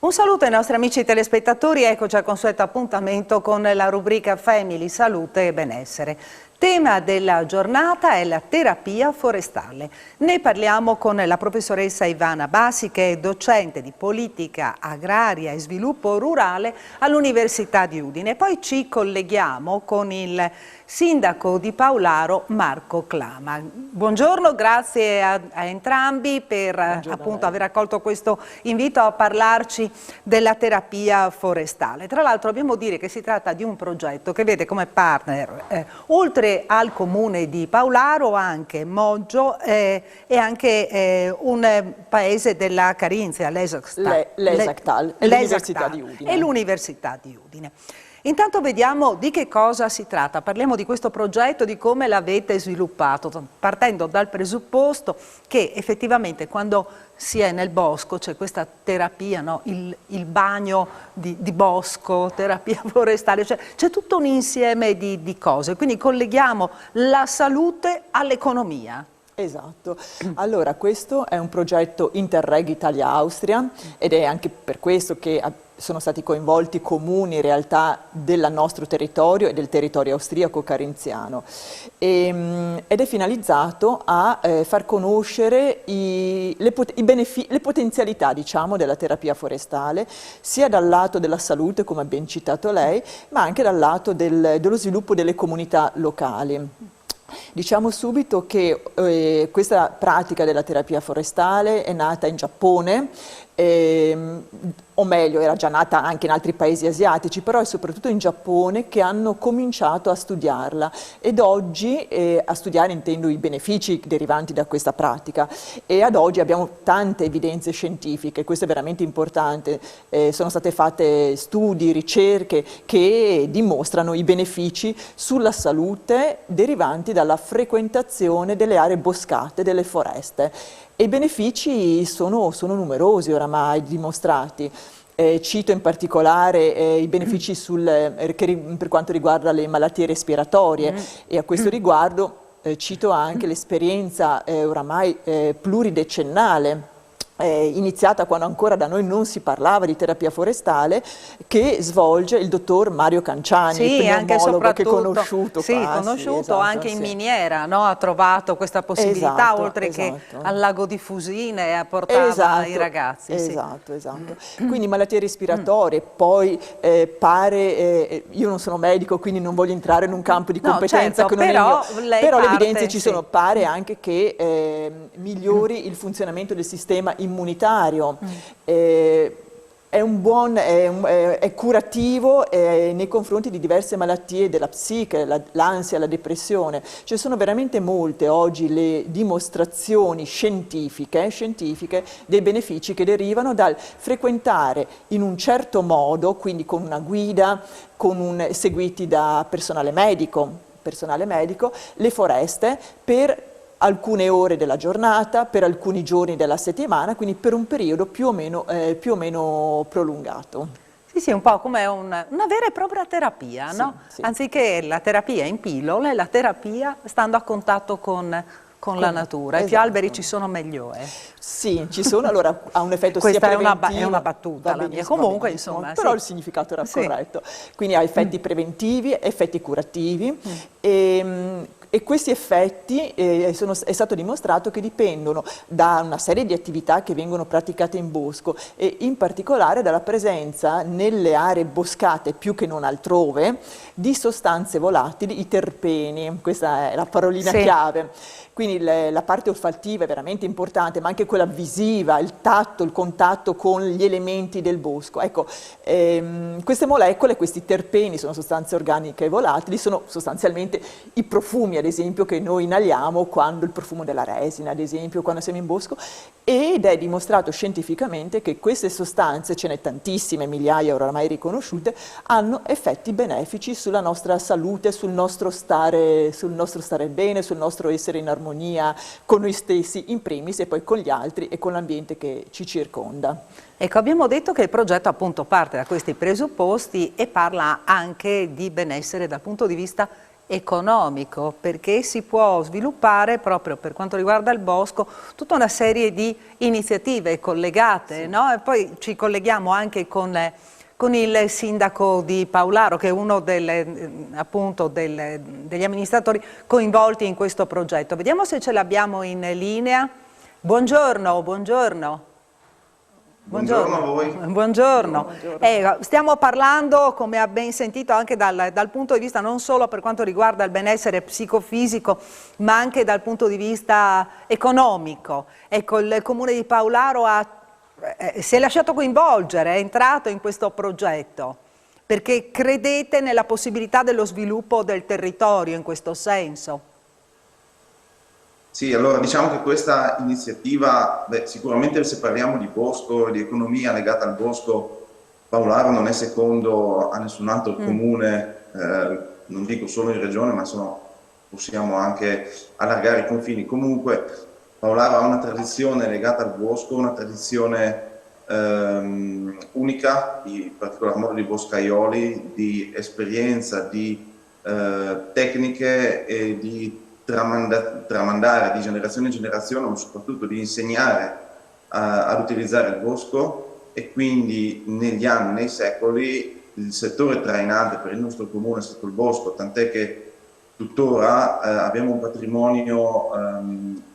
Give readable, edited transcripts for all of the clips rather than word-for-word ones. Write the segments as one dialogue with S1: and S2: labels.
S1: Un saluto ai nostri amici telespettatori, eccoci al consueto appuntamento con la rubrica Family, Salute e Benessere. Tema della giornata è la terapia forestale. Ne parliamo con la professoressa Ivana Bassi, che è docente di politica agraria e sviluppo rurale all'Università di Udine. Poi ci colleghiamo con il sindaco di Paolaro, Marco Clama. Buongiorno, grazie a entrambi per appunto aver accolto questo invito a parlarci della terapia forestale. Tra l'altro dobbiamo dire che si tratta di un progetto che vede come partner, oltre al comune di Paolaro, anche Moggio e anche un paese della Carinzia,
S2: l'Esactal e l'Università di Udine.
S1: E l'Università di Udine. Intanto vediamo di che cosa si tratta, parliamo di questo progetto, di come l'avete sviluppato, partendo dal presupposto che effettivamente quando si è nel bosco c'è questa terapia, no? il bagno di bosco, terapia forestale, cioè c'è tutto un insieme di cose, quindi colleghiamo la salute all'economia.
S2: Esatto, allora questo è un progetto Interreg Italia-Austria ed è anche per questo che sono stati coinvolti comuni in realtà del nostro territorio e del territorio austriaco carinziano ed è finalizzato a far conoscere le potenzialità, diciamo, della terapia forestale, sia dal lato della salute, come ha ben citato lei, ma anche dal lato dello sviluppo delle comunità locali. Diciamo subito che questa pratica della terapia forestale è nata in Giappone, o meglio era già nata anche in altri paesi asiatici, però è soprattutto in Giappone che hanno cominciato a studiarla ed oggi, a studiare intendo i benefici derivanti da questa pratica, e ad oggi abbiamo tante evidenze scientifiche, questo è veramente importante, sono state fatte studi, ricerche che dimostrano i benefici sulla salute derivanti dalla frequentazione delle aree boscate, delle foreste. E i benefici sono numerosi oramai dimostrati. Cito in particolare i benefici per quanto riguarda le malattie respiratorie e a questo riguardo cito anche l'esperienza oramai pluridecennale iniziata quando ancora da noi non si parlava di terapia forestale, che svolge il dottor Mario Canciani,
S1: sì, anche
S2: che è conosciuto.
S1: Sì, conosciuto, esatto, anche in miniera, no? Ha trovato questa possibilità, esatto, oltre che al lago di Fusine, portava i ragazzi.
S2: Esatto. Quindi malattie respiratorie, poi io non sono medico, quindi non voglio entrare in un campo di competenza,
S1: certo,
S2: che non
S1: però
S2: è mio, però le evidenze ci sono,
S1: sì.
S2: Pare anche che migliori il funzionamento del sistema immunitario, è curativo nei confronti di diverse malattie della psiche, l'ansia, la depressione. Ci sono veramente molte oggi le dimostrazioni scientifiche dei benefici che derivano dal frequentare in un certo modo, quindi con una guida, seguiti da personale medico, le foreste per alcune ore della giornata, per alcuni giorni della settimana, quindi per un periodo più o meno prolungato.
S1: Sì, un po' come una vera e propria terapia,
S2: sì,
S1: no?
S2: Sì.
S1: Anziché la terapia in pillole, la terapia stando a contatto con la natura.
S2: Esatto.
S1: E più alberi ci sono meglio è.
S2: Sì, ci sono, allora ha un effetto
S1: sia preventivo.
S2: Questa
S1: è una battuta la mia, comunque insomma.
S2: Però
S1: sì.
S2: il significato era corretto. Quindi ha effetti preventivi, effetti curativi e questi effetti è stato dimostrato che dipendono da una serie di attività che vengono praticate in bosco e in particolare dalla presenza nelle aree boscate più che non altrove di sostanze volatili, i terpeni, questa è la parolina chiave. Quindi la parte olfattiva è veramente importante, ma anche quella visiva, il tatto, il contatto con gli elementi del bosco. Ecco, queste molecole, questi terpeni, sono sostanze organiche volatili, sono sostanzialmente i profumi, ad esempio, che noi inaliamo quando il profumo della resina, ad esempio, quando siamo in bosco, ed è dimostrato scientificamente che queste sostanze, ce n'è tantissime, migliaia oramai riconosciute, hanno effetti benefici sulla nostra salute, sul nostro stare bene, sul nostro essere in armonia con noi stessi in primis e poi con gli altri e con l'ambiente che ci circonda.
S1: Ecco, abbiamo detto che il progetto appunto parte da questi presupposti e parla anche di benessere dal punto di vista economico, perché si può sviluppare proprio per quanto riguarda il bosco tutta una serie di iniziative collegate, sì. No? E poi ci colleghiamo anche con il sindaco di Paularo, che è uno appunto degli amministratori coinvolti in questo progetto. Vediamo se ce l'abbiamo in linea. Buongiorno, buongiorno.
S3: Buongiorno a voi.
S1: Buongiorno. Stiamo parlando, come ha ben sentito, anche dal punto di vista non solo per quanto riguarda il benessere psicofisico, ma anche dal punto di vista economico. Ecco, il Comune di Paularo si è lasciato coinvolgere, è entrato in questo progetto, perché credete nella possibilità dello sviluppo del territorio in questo senso?
S3: Sì, allora diciamo che questa iniziativa, sicuramente se parliamo di bosco e di economia legata al bosco, Paularo non è secondo a nessun altro comune, non dico solo in regione, ma possiamo anche allargare i confini. Comunque Paularo ha una tradizione legata al bosco, una tradizione unica, in particolar modo di boscaioli, di esperienza, di tecniche e di tramandare di generazione in generazione, ma soprattutto di insegnare ad utilizzare il bosco, e quindi negli anni, nei secoli, il settore trainante per il nostro comune è stato il bosco, tant'è che tuttora abbiamo un patrimonio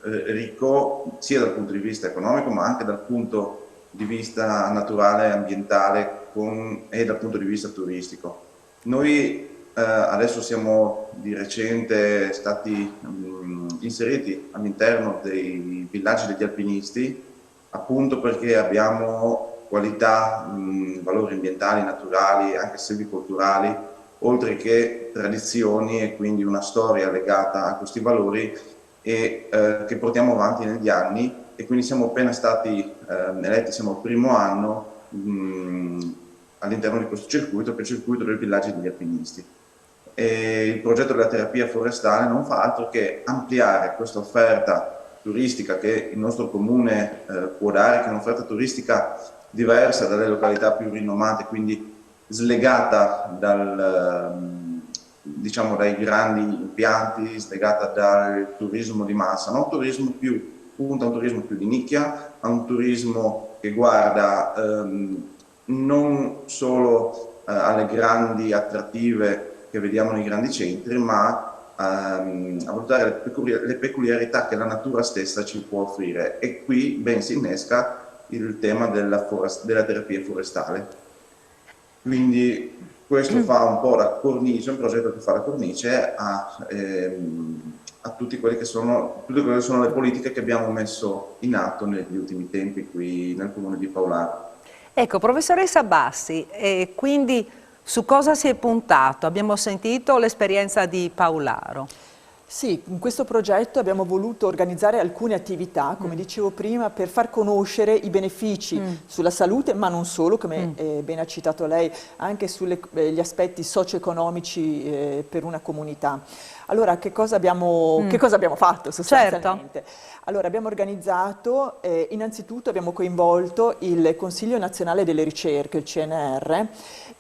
S3: ricco sia dal punto di vista economico ma anche dal punto di vista naturale, ambientale e dal punto di vista turistico. Noi adesso siamo di recente stati inseriti all'interno dei villaggi degli alpinisti, appunto perché abbiamo qualità, valori ambientali, naturali, anche silvicolturali, oltre che tradizioni e quindi una storia legata a questi valori e che portiamo avanti negli anni, e quindi siamo appena stati eletti, siamo al primo anno all'interno di questo circuito, che è il circuito dei villaggi degli alpinisti. E il progetto della terapia forestale non fa altro che ampliare questa offerta turistica che il nostro comune può dare, che è un'offerta turistica diversa dalle località più rinomate, quindi slegata diciamo, dai grandi impianti, slegata dal turismo di massa, non turismo punta a un turismo più di nicchia, a un turismo che guarda non solo alle grandi attrattive che vediamo nei grandi centri, ma a valutare le peculiarità che la natura stessa ci può offrire. E qui ben si innesca il tema della terapia forestale. Quindi questo fa un po' la cornice, un progetto che fa la cornice a tutte quelle che sono le politiche che abbiamo messo in atto negli ultimi tempi qui nel comune di Paularo.
S1: Ecco, professoressa Bassi, quindi su cosa si è puntato? Abbiamo sentito l'esperienza di Paularo.
S2: Sì, in questo progetto abbiamo voluto organizzare alcune attività, come dicevo prima, per far conoscere i benefici sulla salute, ma non solo, come bene ha citato lei, anche sugli aspetti socio-economici per una comunità. Allora, che cosa abbiamo fatto sostanzialmente? Certo. Allora, abbiamo organizzato, innanzitutto abbiamo coinvolto il Consiglio Nazionale delle Ricerche, il CNR,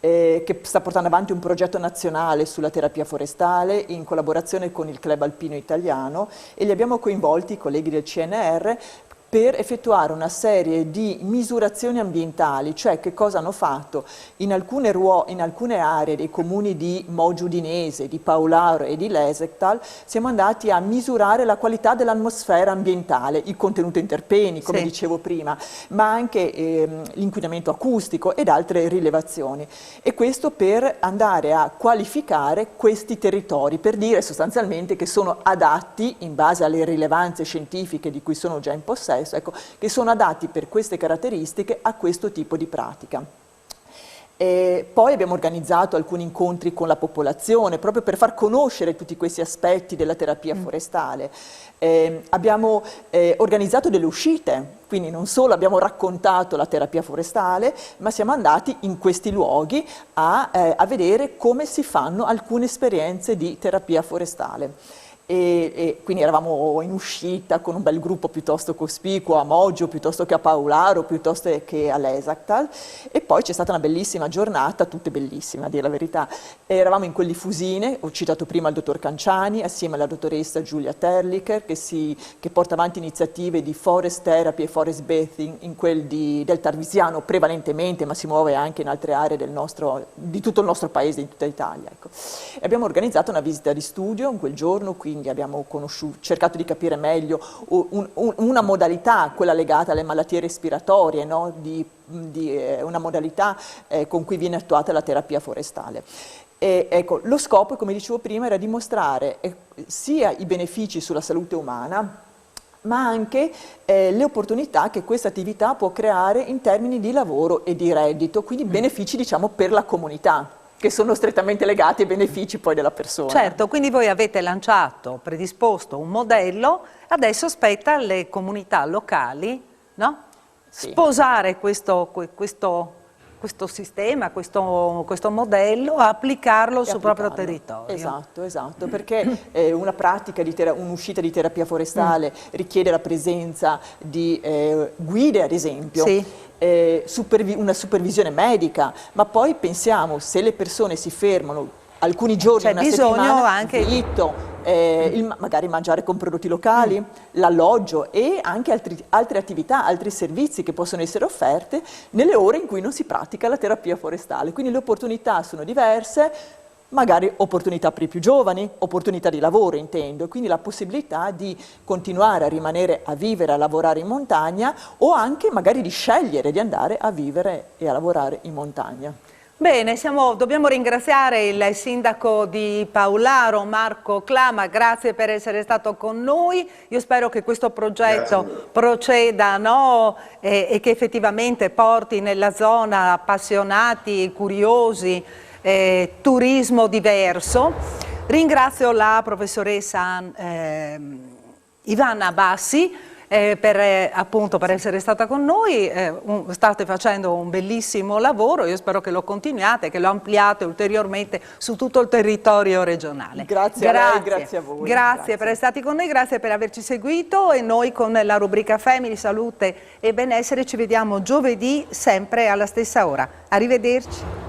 S2: che sta portando avanti un progetto nazionale sulla terapia forestale in collaborazione con il Club Alpino Italiano, e li abbiamo coinvolti, i colleghi del CNR, per effettuare una serie di misurazioni ambientali, cioè che cosa hanno fatto in alcune aree dei comuni di Moggia Udinese, di Paularo e di Lesegtal. Siamo andati a misurare la qualità dell'atmosfera ambientale, il contenuto in terpeni, come dicevo prima, ma anche l'inquinamento acustico ed altre rilevazioni. E questo per andare a qualificare questi territori, per dire sostanzialmente che sono adatti, in base alle rilevanze scientifiche di cui sono già in possesso, ecco, che sono adatti per queste caratteristiche a questo tipo di pratica. Poi abbiamo organizzato alcuni incontri con la popolazione proprio per far conoscere tutti questi aspetti della terapia forestale. Abbiamo organizzato delle uscite, quindi non solo abbiamo raccontato la terapia forestale, ma siamo andati in questi luoghi a vedere come si fanno alcune esperienze di terapia forestale. e quindi eravamo in uscita con un bel gruppo piuttosto cospicuo a Moggio, piuttosto che a Paolaro, piuttosto che all'Esactal, e poi c'è stata una bellissima giornata, tutte bellissime a dire la verità. Eravamo in Quellifusine, ho citato prima il dottor Canciani, assieme alla dottoressa Giulia Terlicher, che porta avanti iniziative di forest therapy e forest bathing in quel del Tarvisiano prevalentemente, ma si muove anche in altre aree di tutto il nostro paese, di tutta Italia. Ecco. E abbiamo organizzato una visita di studio in quel giorno, quindi abbiamo cercato di capire meglio una modalità, quella legata alle malattie respiratorie, no? Una modalità con cui viene attuata la terapia forestale. Ecco, lo scopo, come dicevo prima, era dimostrare sia i benefici sulla salute umana, ma anche le opportunità che questa attività può creare in termini di lavoro e di reddito, quindi benefici, diciamo, per la comunità, che sono strettamente legati ai benefici poi della persona.
S1: Certo, quindi voi avete lanciato, predisposto un modello, adesso spetta alle comunità locali, no?
S2: Sì.
S1: Sposare questo sistema, questo modello, applicarlo sul proprio territorio.
S2: Esatto, perché una pratica un'uscita di terapia forestale richiede la presenza di guide, ad esempio,
S1: sì.
S2: Una supervisione medica, ma poi pensiamo, se le persone si fermano alcuni giorni, una settimana,
S1: anche
S2: diritto, magari mangiare con prodotti locali, l'alloggio e anche altre attività, altri servizi che possono essere offerte nelle ore in cui non si pratica la terapia forestale. Quindi le opportunità sono diverse, magari opportunità per i più giovani, opportunità di lavoro intendo, quindi la possibilità di continuare a rimanere a vivere, a lavorare in montagna o anche magari di scegliere di andare a vivere e a lavorare in montagna.
S1: Bene, dobbiamo ringraziare il sindaco di Paolaro, Marco Clama, grazie per essere stato con noi. Io spero che questo progetto proceda, no? E che effettivamente porti nella zona appassionati, curiosi, turismo diverso. Ringrazio la professoressa Ivana Bassi per essere stata con noi. State facendo un bellissimo lavoro, io spero che lo continuiate, che lo ampliate ulteriormente su tutto il territorio regionale.
S2: Grazie a lei, grazie a voi.
S1: Grazie per essere stati con noi, grazie per averci seguito, e noi con la rubrica Family, Salute e Benessere ci vediamo giovedì sempre alla stessa ora. Arrivederci.